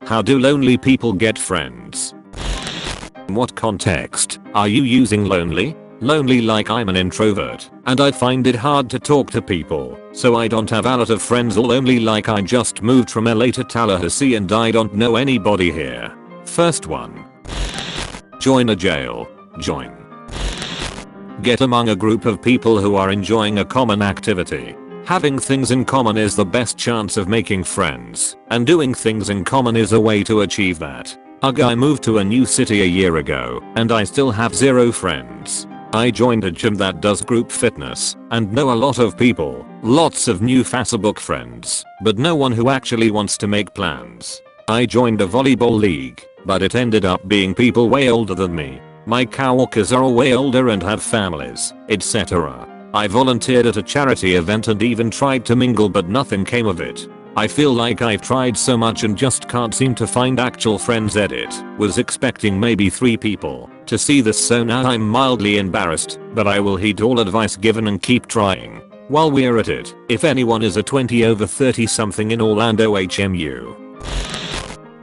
How do lonely people get friends? In what context are you using lonely? Lonely like I'm an introvert and I find it hard to talk to people, so I don't have a lot of friends, or lonely like I just moved from LA to Tallahassee and I don't know anybody here. First one. Join a jail. Join. Get among a group of people who are enjoying a common activity. Having things in common is the best chance of making friends, and doing things in common is a way to achieve that. I moved to a new city a year ago and I still have 0 friends. I joined a gym that does group fitness and know a lot of people, lots of new Facebook friends, but no one who actually wants to make plans. I joined a volleyball league, but it ended up being people way older than me. My coworkers are all way older and have families, etc. I volunteered at a charity event and even tried to mingle, but nothing came of it. I feel like I've tried so much and just can't seem to find actual friends. Edit. Was expecting maybe 3 people to see this, so now I'm mildly embarrassed, but I will heed all advice given and keep trying. While we're at it, if anyone is a 20 over 30 something in Orlando HMU,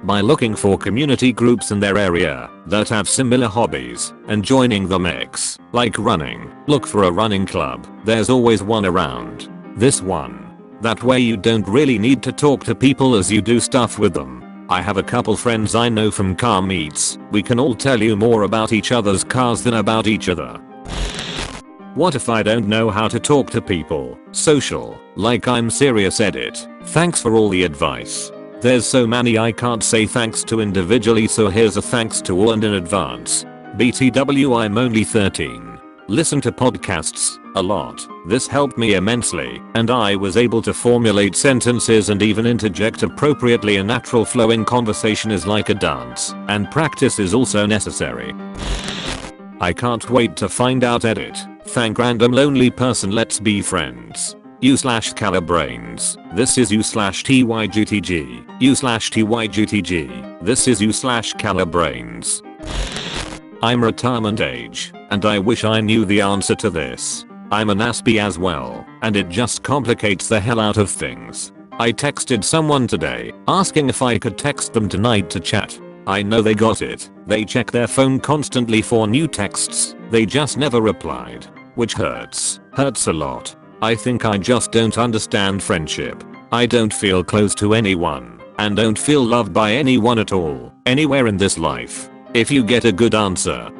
by looking for community groups in their area that have similar hobbies and joining the mix, like running, look for a running club. There's always one around. This one. That way you don't really need to talk to people as you do stuff with them. I have a couple friends I know from car meets. We can all tell you more about each other's cars than about each other. What if I don't know how to talk to people? Social. Like I'm serious. Edit. Thanks for all the advice. There's so many I can't say thanks to individually, so here's a thanks to all and in advance. BTW, I'm only 13. Listen to podcasts a lot. This helped me immensely, and I was able to formulate sentences and even interject appropriately. A natural flowing conversation is like a dance, and practice is also necessary. I can't wait to find out. Edit. Thank random lonely person. Let's be friends. U/Calabrains. This is U/TYGTG. U/TYGTG. This is U/Calabrains. I'm retirement age, and I wish I knew the answer to this. I'm an Aspie as well, and it just complicates the hell out of things. I texted someone today, asking if I could text them tonight to chat. I know they got it. They check their phone constantly for new texts. They just never replied. Which hurts. Hurts a lot. I think I just don't understand friendship. I don't feel close to anyone, and don't feel loved by anyone at all, anywhere in this life. If you get a good answer,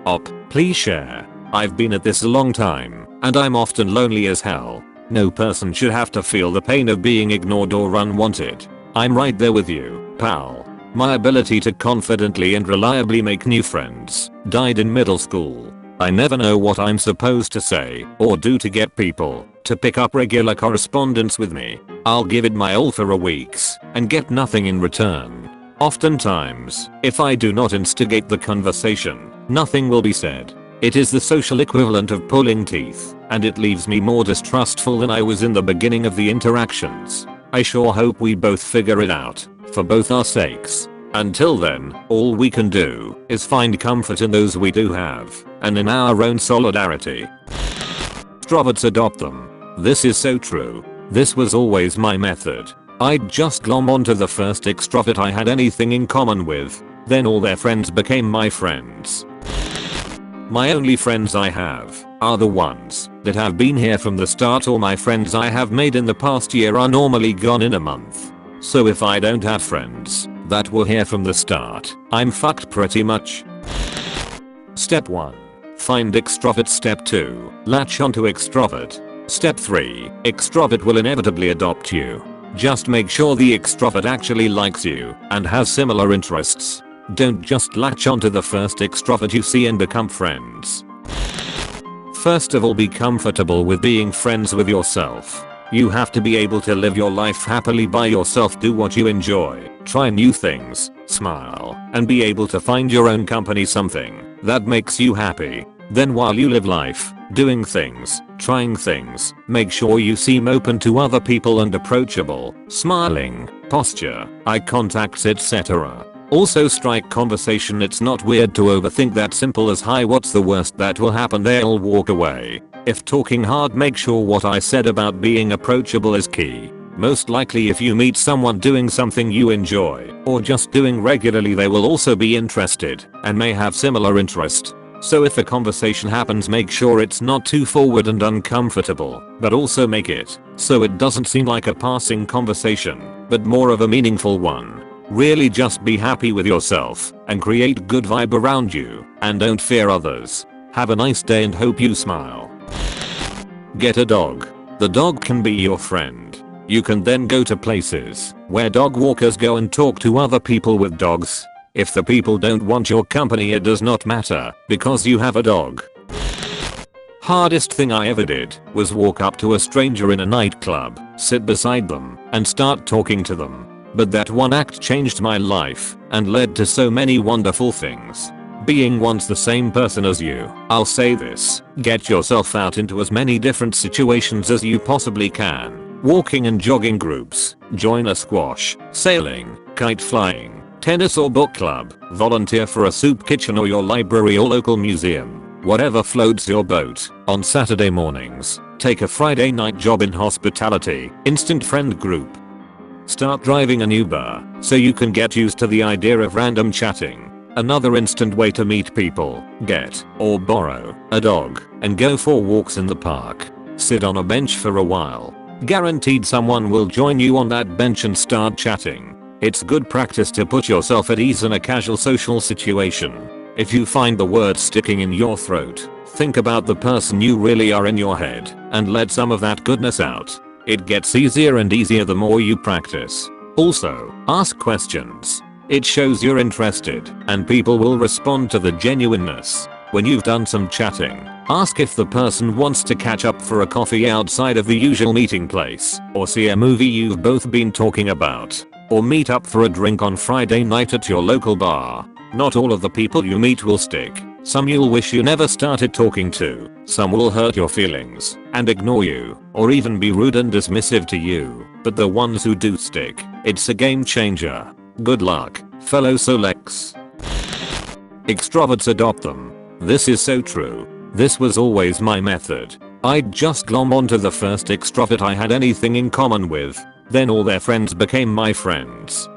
please share. I've been at this a long time, and I'm often lonely as hell. No person should have to feel the pain of being ignored or unwanted. I'm right there with you, pal. My ability to confidently and reliably make new friends died in middle school. I never know what I'm supposed to say or do to get people to pick up regular correspondence with me. I'll give it my all for a weeks and get nothing in return. Oftentimes, if I do not instigate the conversation, nothing will be said. It is the social equivalent of pulling teeth, and it leaves me more distrustful than I was in the beginning of the interactions. I sure hope we both figure it out, for both our sakes. Until then, all we can do is find comfort in those we do have, and in our own solidarity. Extroverts adopt them. This is so true. This was always my method. I'd just glom onto the first extrovert I had anything in common with, then all their friends became my friends. My only friends I have are the ones that have been here from the start. All my friends I have made in the past year are normally gone in a month. So if I don't have friends that were here from the start, I'm fucked pretty much. Step 1. Find extrovert. Step 2. Latch onto extrovert. Step 3. Extrovert will inevitably adopt you. Just make sure the extrovert actually likes you and has similar interests. Don't just latch onto the first extrovert you see and become friends. First of all, be comfortable with being friends with yourself. You have to be able to live your life happily by yourself, do what you enjoy, try new things, smile, and be able to find your own company, something that makes you happy. Then while you live life, doing things, trying things, make sure you seem open to other people and approachable, smiling, posture, eye contacts, etc. Also strike conversation. It's not weird to overthink that simple as hi, what's the worst that will happen? They'll walk away. If talking hard, make sure what I said about being approachable is key. Most likely if you meet someone doing something you enjoy or just doing regularly, they will also be interested and may have similar interest. So if a conversation happens, make sure it's not too forward and uncomfortable, but also make it so it doesn't seem like a passing conversation, but more of a meaningful one. Really just be happy with yourself and create good vibe around you, and don't fear others. Have a nice day and hope you smile. Get a dog. The dog can be your friend. You can then go to places where dog walkers go and talk to other people with dogs. If the people don't want your company, it does not matter because you have a dog. Hardest thing I ever did was walk up to a stranger in a nightclub, sit beside them, and start talking to them. But that one act changed my life and led to so many wonderful things. Being once the same person as you, I'll say this: get yourself out into as many different situations as you possibly can. Walking and jogging groups, join a squash, sailing, kite flying, tennis or book club, volunteer for a soup kitchen or your library or local museum, whatever floats your boat. On Saturday mornings, take a Friday night job in hospitality, instant friend group. Start driving an Uber so you can get used to the idea of random chatting. Another instant way to meet people: get or borrow a dog and go for walks in the park. Sit on a bench for a while. Guaranteed someone will join you on that bench and start chatting. It's good practice to put yourself at ease in a casual social situation. If you find the words sticking in your throat, think about the person you really are in your head and let some of that goodness out. It gets easier and easier the more you practice. Also, ask questions. It shows you're interested and people will respond to the genuineness. When you've done some chatting, ask if the person wants to catch up for a coffee outside of the usual meeting place, or see a movie you've both been talking about, or meet up for a drink on Friday night at your local bar. Not all of the people you meet will stick. Some you'll wish you never started talking to. Some will hurt your feelings and ignore you, or even be rude and dismissive to you. But the ones who do stick, it's a game changer. Good luck, fellow Solex. Extroverts adopt them. This is so true. This was always my method. I'd just glom onto the first extrovert I had anything in common with. Then all their friends became my friends.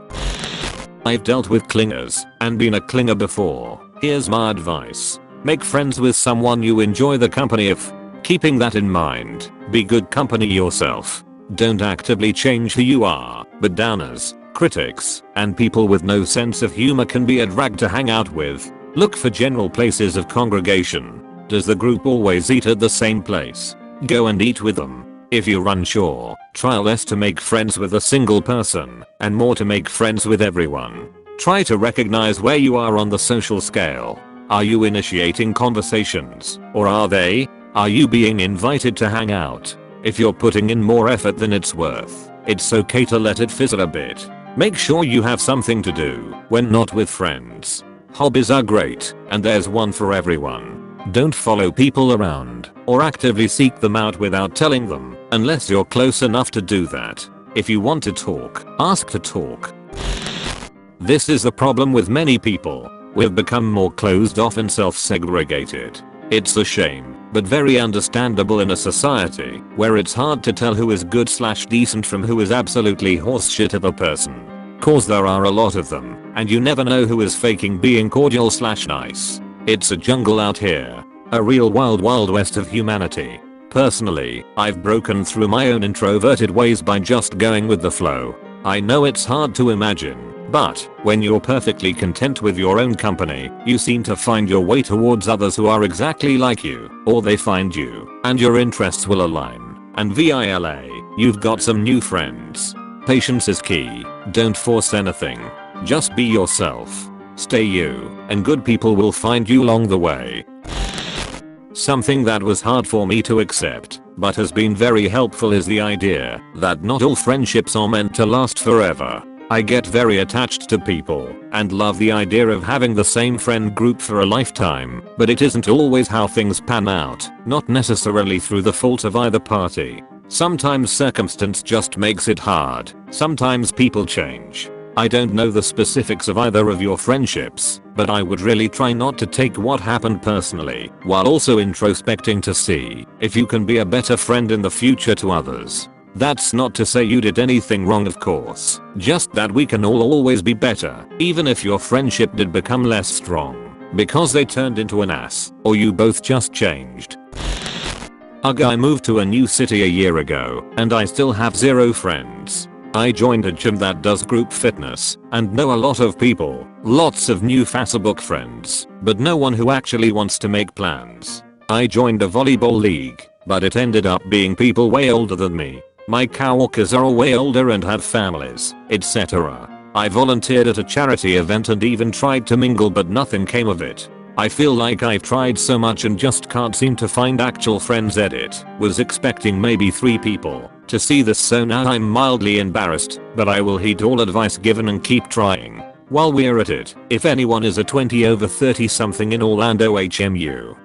I've dealt with clingers and been a clinger before. Here's my advice. Make friends with someone you enjoy the company of. Keeping that in mind, be good company yourself. Don't actively change who you are, but downers, critics, and people with no sense of humor can be a drag to hang out with. Look for general places of congregation. Does the group always eat at the same place? Go and eat with them. If you're unsure, try less to make friends with a single person and more to make friends with everyone. Try to recognize where you are on the social scale. Are you initiating conversations, or are they? Are you being invited to hang out? If you're putting in more effort than it's worth, it's okay to let it fizzle a bit. Make sure you have something to do when not with friends. Hobbies are great, and there's one for everyone. Don't follow people around or actively seek them out without telling them, unless you're close enough to do that. If you want to talk, ask to talk. This is the problem with many people. We've become more closed off and self-segregated. It's a shame, but very understandable in a society where it's hard to tell who is good/decent from who is absolutely horseshit of a person. Cause there are a lot of them, and you never know who is faking being cordial/nice. It's a jungle out here. A real wild west of humanity. Personally, I've broken through my own introverted ways by just going with the flow. I know it's hard to imagine, but when you're perfectly content with your own company, you seem to find your way towards others who are exactly like you, or they find you, and your interests will align. And voila, you've got some new friends. Patience is key. Don't force anything. Just be yourself. Stay you, and good people will find you along the way. Something that was hard for me to accept, but has been very helpful, is the idea that not all friendships are meant to last forever. I get very attached to people and love the idea of having the same friend group for a lifetime, but it isn't always how things pan out, not necessarily through the fault of either party. Sometimes circumstance just makes it hard. Sometimes people change. I don't know the specifics of either of your friendships, but I would really try not to take what happened personally, while also introspecting to see if you can be a better friend in the future to others. That's not to say you did anything wrong, of course, just that we can all always be better, even if your friendship did become less strong because they turned into an ass or you both just changed. Ugh, I moved to a new city a year ago and I still have zero friends. I joined a gym that does group fitness and know a lot of people, lots of new Facebook friends, but no one who actually wants to make plans. I joined a volleyball league, but it ended up being people way older than me. My coworkers are all way older and have families, etc. I volunteered at a charity event and even tried to mingle, but nothing came of it. I feel like I've tried so much and just can't seem to find actual friends. Was expecting maybe 3 people to see this, so now I'm mildly embarrassed, but I will heed all advice given and keep trying. While we're at it, if anyone is a 20 over 30 something in Orlando HMU